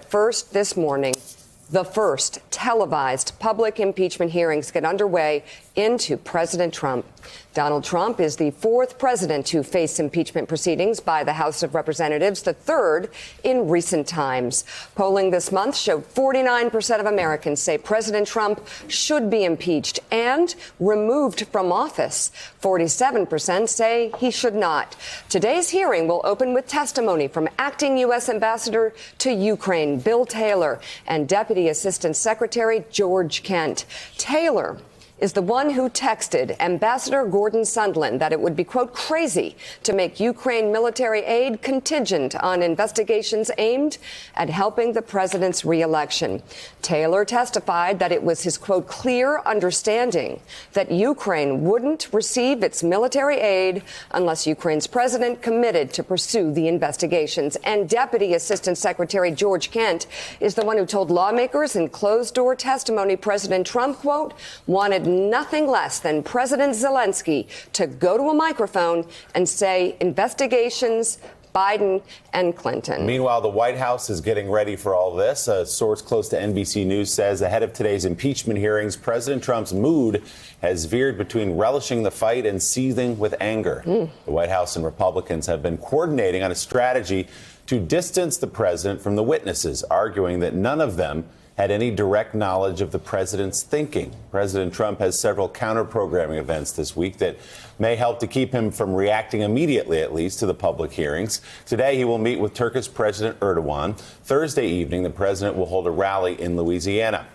first this morning, the first televised public impeachment hearings get underway into President Trump. Donald Trump is the fourth president to face impeachment proceedings by the House of Representatives, the third in recent times. Polling this month showed 49% of Americans say President Trump should be impeached and removed from office. 47% say he should not. Today's hearing will open with testimony from acting U.S. Ambassador to Ukraine, Bill Taylor, and Deputy Assistant Secretary George Kent. Taylor is the one who texted Ambassador Gordon Sondland that it would be, quote, crazy to make Ukraine military aid contingent on investigations aimed at helping the president's reelection. Taylor testified that it was his, quote, clear understanding that Ukraine wouldn't receive its military aid unless Ukraine's president committed to pursue the investigations. And Deputy Assistant Secretary George Kent is the one who told lawmakers in closed-door testimony President Trump, quote, wanted nothing less than President Zelensky to go to a microphone and say investigations, Biden and Clinton. Meanwhile, the White House is getting ready for all this. A source close to NBC News says ahead of today's impeachment hearings, President Trump's mood has veered between relishing the fight and seething with anger. The White House and Republicans have been coordinating on a strategy to distance the president from the witnesses, arguing that none of them had any direct knowledge of the president's thinking. President Trump has several counter-programming events this week that may help to keep him from reacting immediately, at least, to the public hearings. Today, he will meet with Turkish President Erdogan. Thursday evening, the president will hold a rally in Louisiana.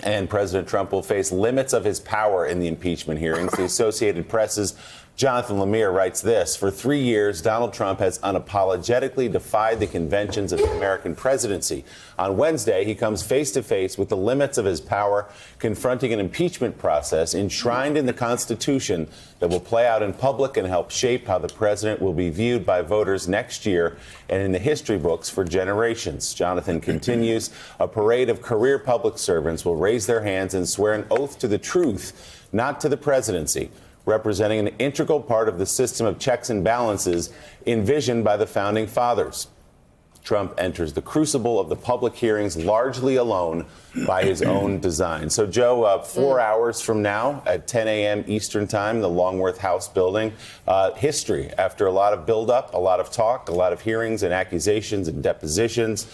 And President Trump will face limits of his power in the impeachment hearings. The Associated Press's Jonathan Lemire writes this: for 3 years, Donald Trump has unapologetically defied the conventions of the American presidency. On Wednesday, he comes face to face with the limits of his power, confronting an impeachment process enshrined in the Constitution that will play out in public and help shape how the president will be viewed by voters next year and in the history books for generations. Jonathan continues, a parade of career public servants will raise their hands and swear an oath to the truth, not to the presidency, representing an integral part of the system of checks and balances envisioned by the founding fathers. Trump enters the crucible of the public hearings largely alone by his own design. So, Joe, 4 hours from now at 10 a.m. Eastern Time, the Longworth House building, history after a lot of buildup, a lot of talk, a lot of hearings and accusations and depositions.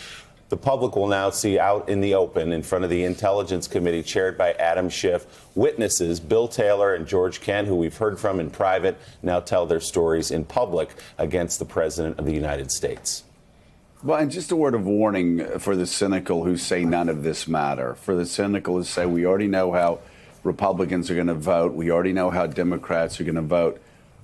The public will now see out in the open in front of the Intelligence Committee chaired by Adam Schiff. Witnesses Bill Taylor and George Kent, who we've heard from in private, now tell their stories in public against the President of the United States. Well, and just a word of warning for the cynical who say none of this matter. For the cynical who say we already know how Republicans are going to vote. We already know how Democrats are going to vote.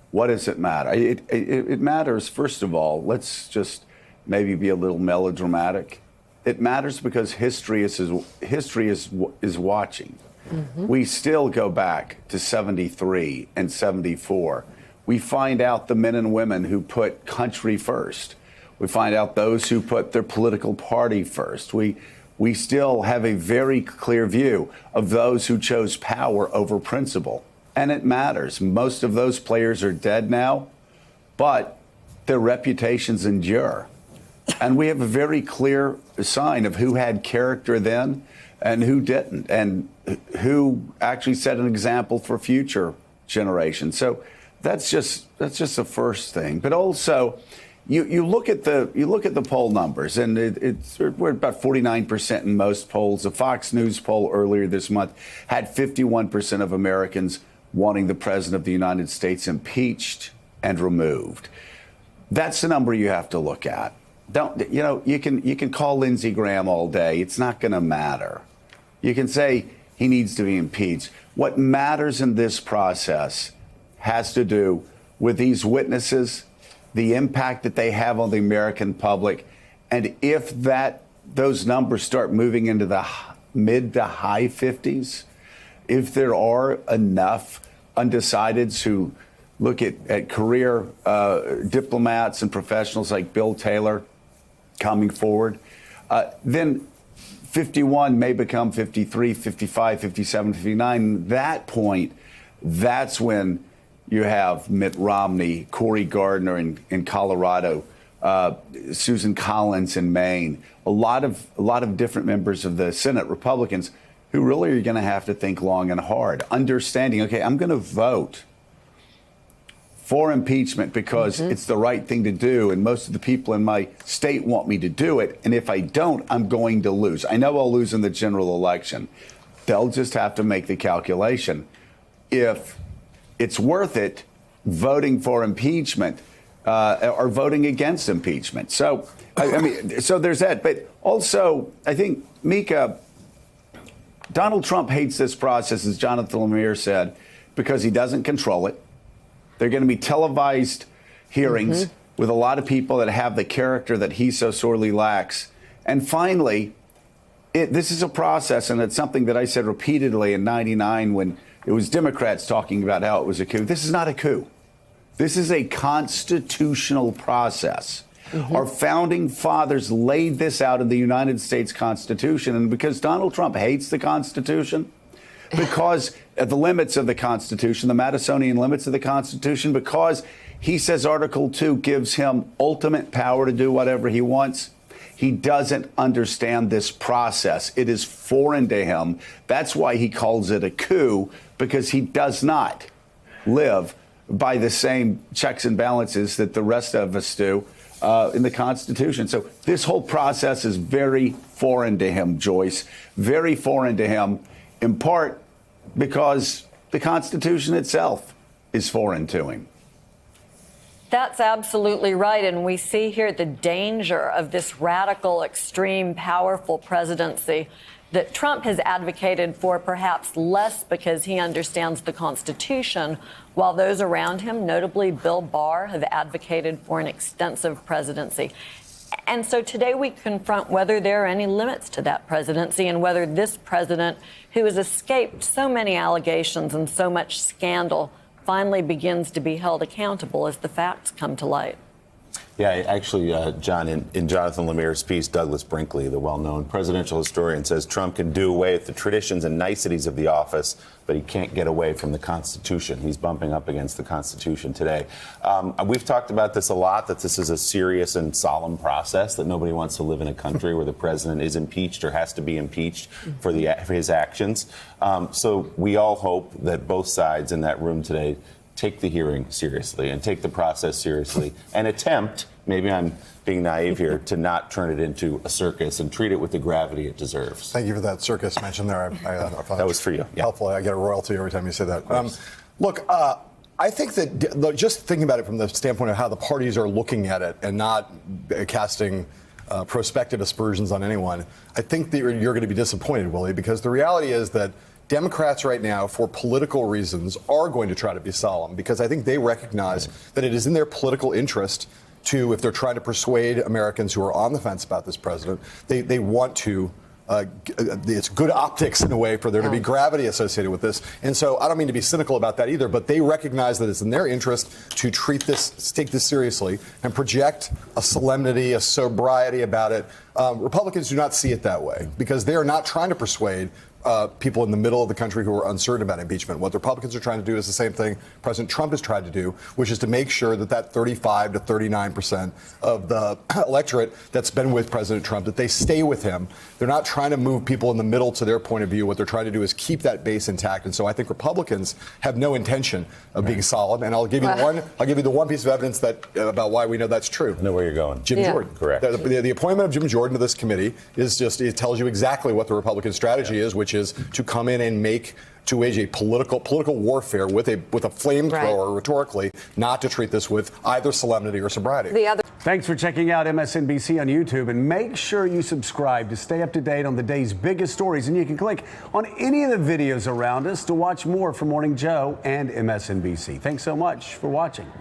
What does it matter? It matters, first of all, let's just maybe be a little melodramatic. It matters because history is watching. We still go back to 73 and 74. We find out the men and women who put country first. We find out those who put their political party first. We still have a very clear view of those who chose power over principle. And it matters. Most of those players are dead now, but their reputations endure. And we have a very clear sign of who had character then and who didn't, and who actually set an example for future generations. So that's just the first thing. But also, you look at the poll numbers, and we're about 49% in most polls. A Fox News poll earlier this month had 51% of Americans wanting the president of the United States impeached and removed. That's the number you have to look at. You can call Lindsey Graham all day. It's not going to matter. You can say he needs to be impeached. What matters in this process has to do with these witnesses, the impact that they have on the American public, and if those numbers start moving into the mid to high 50s, if there are enough undecideds who look at career diplomats and professionals like Bill Taylor coming forward, then 51 may become 53, 55, 57, 59. That point, that's when you have Mitt Romney, Cory Gardner in Colorado Susan Collins in Maine, a lot of different members of the Senate, Republicans, who really are going to have to think long and hard, understanding, okay, I'm going to vote for impeachment because it's the right thing to do, and most of the people in my state want me to do it, and if I don't, I'm going to lose. I know I'll lose in the general election. They'll just have to make the calculation. If it's worth it voting for impeachment or voting against impeachment. So, I mean, so there's that. But also, I think, Mika, Donald Trump hates this process, as Jonathan Lemire said, because he doesn't control it. They're going to be televised hearings with a lot of people that have the character that he so sorely lacks. And finally, this is a process, and it's something that I said repeatedly in '99 when it was Democrats talking about how it was a coup. This is not a coup. This is a constitutional process. Our founding fathers laid this out in the United States Constitution, and because Donald Trump hates the Constitution, because at the limits of the Constitution, the Madisonian limits of the Constitution, because he says Article 2 gives him ultimate power to do whatever he wants, he doesn't understand this process. It is foreign to him. That's why he calls it a coup, because he does not live by the same checks and balances that the rest of us do in the Constitution. So this whole process is very foreign to him, Joyce, very foreign to him, in part because the Constitution itself is foreign to him. That's absolutely right. And we see here the danger of this radical, extreme, powerful presidency that Trump has advocated for, perhaps less because he understands the Constitution, while those around him, notably Bill Barr, have advocated for an extensive presidency. And so today we confront whether there are any limits to that presidency and whether this president, who has escaped so many allegations and so much scandal, finally begins to be held accountable as the facts come to light. Yeah, actually, John, in Jonathan Lemire's piece, Douglas Brinkley, the well-known presidential historian, says Trump can do away with the traditions and niceties of the office, but he can't get away from the Constitution. He's bumping up against the Constitution today. We've talked about this a lot, that this is a serious and solemn process, that nobody wants to live in a country where the president is impeached or has to be impeached for his actions. So we all hope that both sides in that room today take the hearing seriously and take the process seriously and attempt, maybe I'm being naive here, to not turn it into a circus and treat it with the gravity it deserves. Thank you for that circus mention there. I that was for you. Yeah. Helpful. I get a royalty every time you say that. Look, I think that just thinking about it from the standpoint of how the parties are looking at it and not casting prospective aspersions on anyone, I think that you're going to be disappointed, Willie, because the reality is that Democrats right now, for political reasons, are going to try to be solemn because I think they recognize that it is in their political interest to, if they're trying to persuade Americans who are on the fence about this president, they want to. It's good optics in a way for there to be gravity associated with this. And so I don't mean to be cynical about that either, but they recognize that it's in their interest to take this seriously and project a solemnity, a sobriety about it. Republicans do not see it that way because they are not trying to persuade people in the middle of the country who are uncertain about impeachment. What the Republicans are trying to do is the same thing President Trump has tried to do, which is to make sure that 35 to 39% of the electorate that's been with President Trump, that they stay with him. They're not trying to move people in the middle to their point of view. What they're trying to do is keep that base intact. And so I think Republicans have no intention of being solemn. And I'll give you the one piece of evidence about why we know that's true. I know where you're going. Jim Jordan. Correct. The appointment of Jim Jordan to this committee is just, it tells you exactly what the Republican strategy is, which is to come in and to wage a political warfare with a flamethrower rhetorically, not to treat this with either solemnity or sobriety. Thanks for checking out MSNBC on YouTube, and make sure you subscribe to stay up to date on the day's biggest stories. And you can click on any of the videos around us to watch more from Morning Joe and MSNBC. Thanks so much for watching.